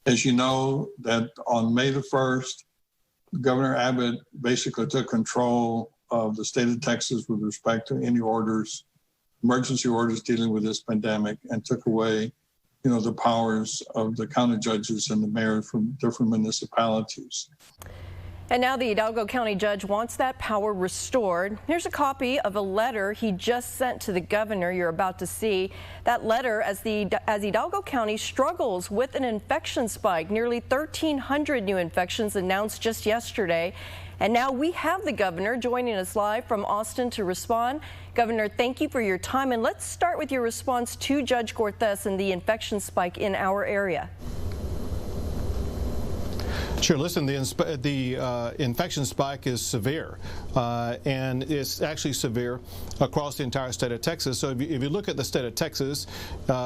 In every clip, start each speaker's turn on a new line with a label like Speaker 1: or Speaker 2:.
Speaker 1: As you know, that on May the 1st, Governor Abbott basically took control of the state of Texas with respect to any orders, emergency orders dealing with this pandemic, and took away, the powers of the county judges and the mayors from different municipalities.
Speaker 2: And now the Hidalgo County judge wants that power restored. Here's a copy of a letter he just sent to the governor you're about to see. That letter as Hidalgo County struggles with an infection spike. Nearly 1,300 new infections announced just yesterday. And now we have the governor joining us live from Austin to respond. Governor, thank you for your time. And let's start with your response to Judge Cortez and the infection spike in our area.
Speaker 3: Sure. Listen, the infection spike is severe, and it's actually severe across the entire state of Texas. So if you look at the state of Texas,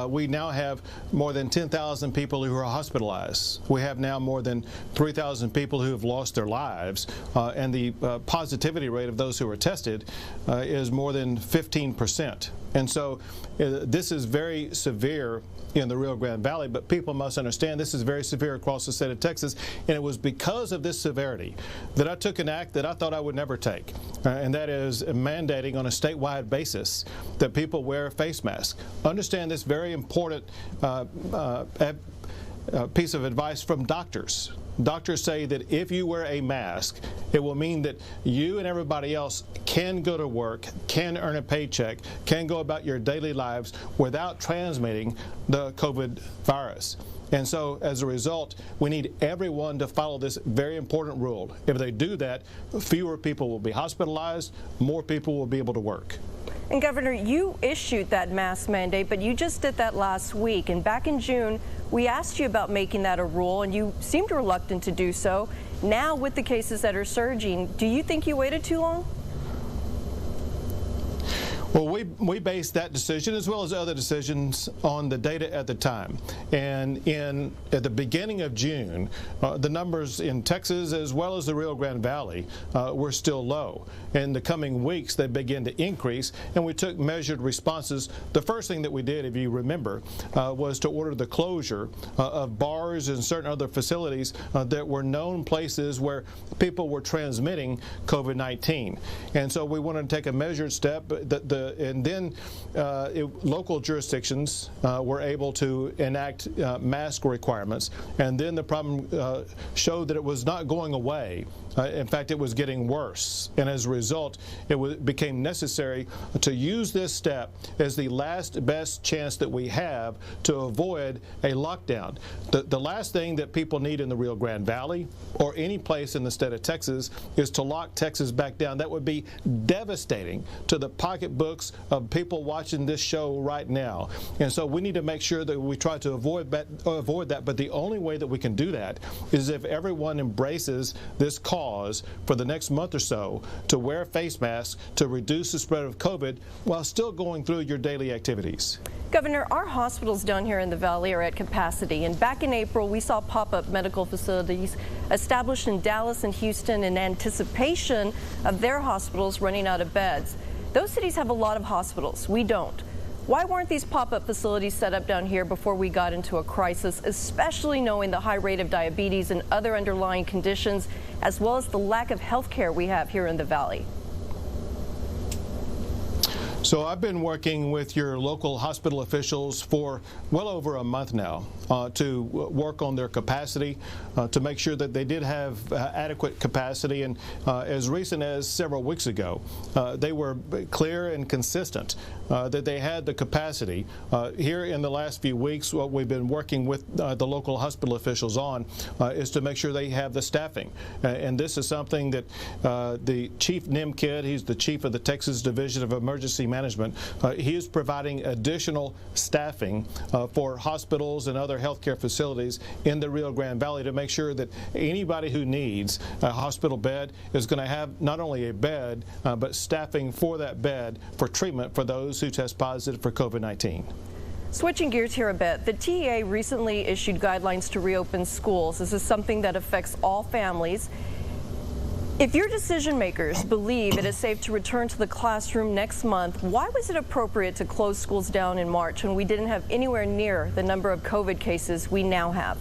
Speaker 3: we now have more than 10,000 people who are hospitalized. We have now more than 3,000 people who have lost their lives, and the positivity rate of those who are tested is more than 15%. And so this is very severe in the Rio Grande Valley, but people must understand this is very severe across the state of Texas, and it was because of this severity that I took an act that I thought I would never take, and that is mandating on a statewide basis that people wear face masks. Understand this very important piece of advice from doctors. Doctors say that if you wear a mask, it will mean that you and everybody else can go to work, can earn a paycheck, can go about your daily lives without transmitting the COVID virus. And so, as a result, we need everyone to follow this very important rule. If they do that, fewer people will be hospitalized, more people will be able to work.
Speaker 2: And Governor, you issued that mask mandate, but you just did that last week. And back in June, we asked you about making that a rule, and you seemed reluctant to do so. Now, with the cases that are surging, do you think you waited too long?
Speaker 3: Well, we based that decision, as well as other decisions, on the data at the time. And at the beginning of June, the numbers in Texas, as well as the Rio Grande Valley, were still low. In the coming weeks, they began to increase, and we took measured responses. The first thing that we did, if you remember, was to order the closure of bars and certain other facilities that were known places where people were transmitting COVID-19. And so we wanted to take a measured step. And then local jurisdictions were able to enact mask requirements, and then the problem showed that it was not going away. In fact, it was getting worse, and as a result, it became necessary to use this step as the last best chance that we have to avoid a lockdown. The last thing that people need in the Rio Grande Valley or any place in the state of Texas is to lock Texas back down. That would be devastating to the pocketbooks of people watching this show right now. And so we need to make sure that we try to avoid that. But the only way that we can do that is if everyone embraces this cause for the next month or so to wear face masks to reduce the spread of COVID while still going through your daily activities.
Speaker 2: Governor, our hospitals down here in the Valley are at capacity, and back in April we saw pop-up medical facilities established in Dallas and Houston in anticipation of their hospitals running out of beds. Those cities have a lot of hospitals. We don't. Why weren't these pop-up facilities set up down here before we got into a crisis, especially knowing the high rate of diabetes and other underlying conditions, as well as the lack of health care we have here in the Valley?
Speaker 3: So I've been working with your local hospital officials for well over a month now to work on their capacity, to make sure that they did have adequate capacity. And as recent as several weeks ago, they were clear and consistent that they had the capacity. Here in the last few weeks, what we've been working with the local hospital officials on is to make sure they have the staffing. And this is something that the Chief Nimkid, he's the chief of the Texas Division of Emergency Management, he is providing additional staffing for hospitals and other healthcare facilities in the Rio Grande Valley to make sure that anybody who needs a hospital bed is going to have not only a bed, but staffing for that bed for treatment for those who test positive for COVID-19.
Speaker 2: Switching gears here a bit, the TEA recently issued guidelines to reopen schools. This is something that affects all families. If your decision makers believe it is safe to return to the classroom next month, why was it appropriate to close schools down in March when we didn't have anywhere near the number of COVID cases we now have?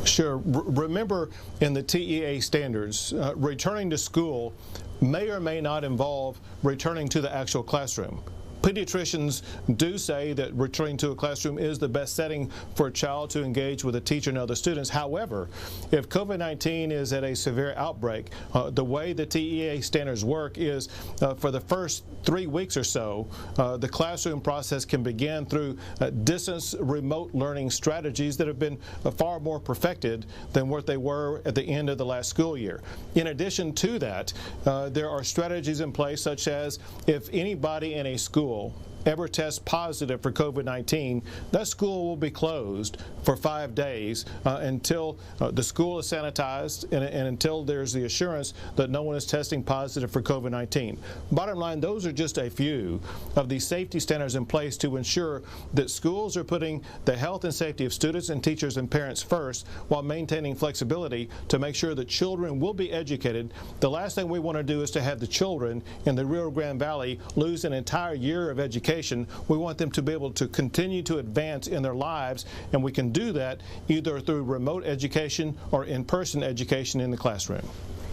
Speaker 3: Sure. Remember, in the TEA standards, returning to school may or may not involve returning to the actual classroom. Pediatricians do say that returning to a classroom is the best setting for a child to engage with a teacher and other students. However, if COVID-19 is at a severe outbreak, the way the TEA standards work is for the first 3 weeks or so, the classroom process can begin through distance remote learning strategies that have been far more perfected than what they were at the end of the last school year. In addition to that, there are strategies in place such as if anybody in a school ever tests positive for COVID-19, that school will be closed for 5 days until the school is sanitized and until there's the assurance that no one is testing positive for COVID-19. Bottom line, those are just a few of the safety standards in place to ensure that schools are putting the health and safety of students and teachers and parents first while maintaining flexibility to make sure that children will be educated. The last thing we want to do is to have the children in the Rio Grande Valley lose an entire year of education. We want them to be able to continue to advance in their lives, and we can do that either through remote education or in-person education in the classroom.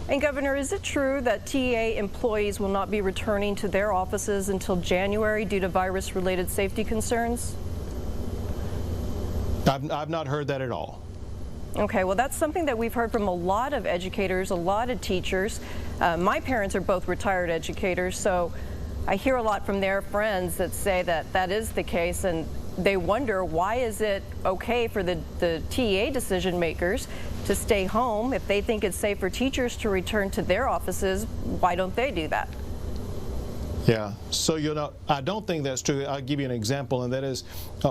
Speaker 2: And Governor, is it true that TEA employees will not be returning to their offices until January due to virus-related safety concerns?
Speaker 3: I've not heard that at all.
Speaker 2: Okay, well, that's something that we've heard from a lot of educators, a lot of teachers. My parents are both retired educators, so I hear a lot from their friends that say that that is the case, and they wonder why is it okay for the TEA decision makers to stay home if they think it's safe for teachers to return to their offices. Why don't they do that?
Speaker 3: Yeah, so I don't think that's true. I'll give you an example, and that is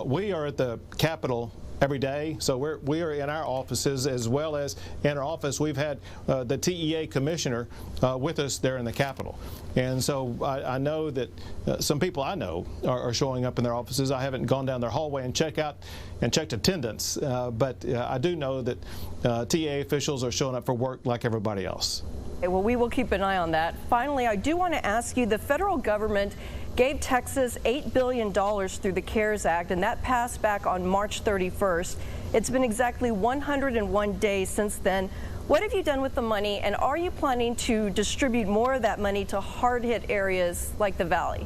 Speaker 3: we are at the Capitol every day, so we are in our offices as well as in our office. We've had the TEA commissioner with us there in the Capitol, and so I know that some people I know are showing up in their offices. I haven't gone down their hallway and checked attendance, but I do know that TEA officials are showing up for work like everybody else.
Speaker 2: Well, we will keep an eye on that. Finally, I do want to ask you, the federal government gave Texas $8 billion through the CARES Act, and that passed back on March 31st. It's been exactly 101 days since then. What have you done with the money, and are you planning to distribute more of that money to hard-hit areas like the Valley?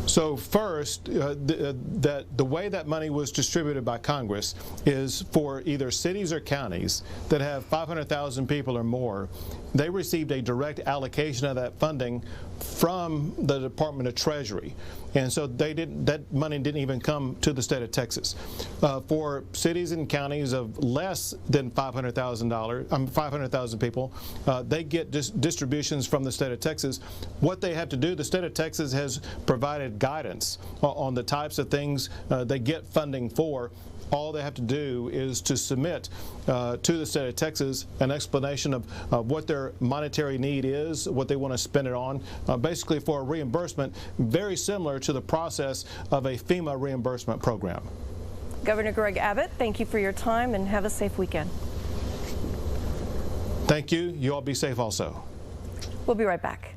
Speaker 3: So first, the way that money was distributed by Congress is for either cities or counties that have 500,000 people or more. They received a direct allocation of that funding from the Department of Treasury, and so that money didn't even come to the state of Texas. For cities and counties of less than 500,000 people, they get distributions from the state of Texas. What they have to do, the state of Texas has provided guidance on the types of things they get funding for. All they have to do is to submit to the state of Texas an explanation of what their monetary need is, what they want to spend it on, basically for a reimbursement, very similar to the process of a FEMA reimbursement program.
Speaker 2: Governor Greg Abbott, thank you for your time and have a safe weekend.
Speaker 3: Thank you. You all be safe also.
Speaker 2: We'll be right back.